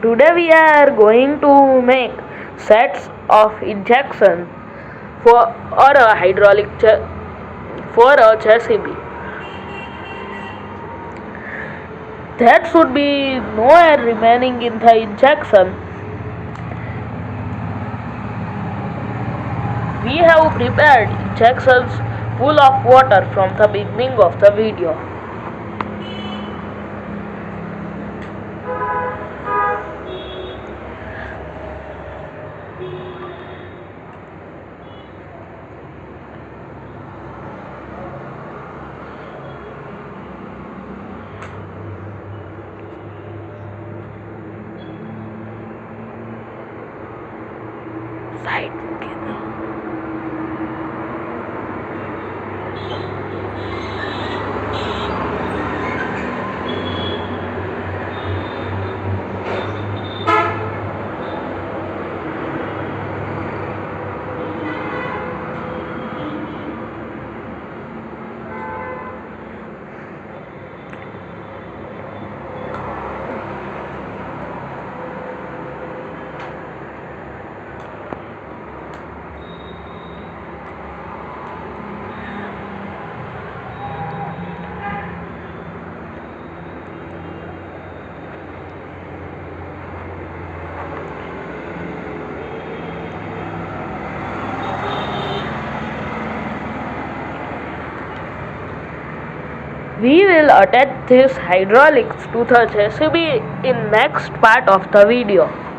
Today we are going to make sets of injection for or a for a chassis. There should be no air remaining in the injection. We have prepared injections full of water from the beginning of the video. Side We will attach these hydraulics to the chassis in next part of the video.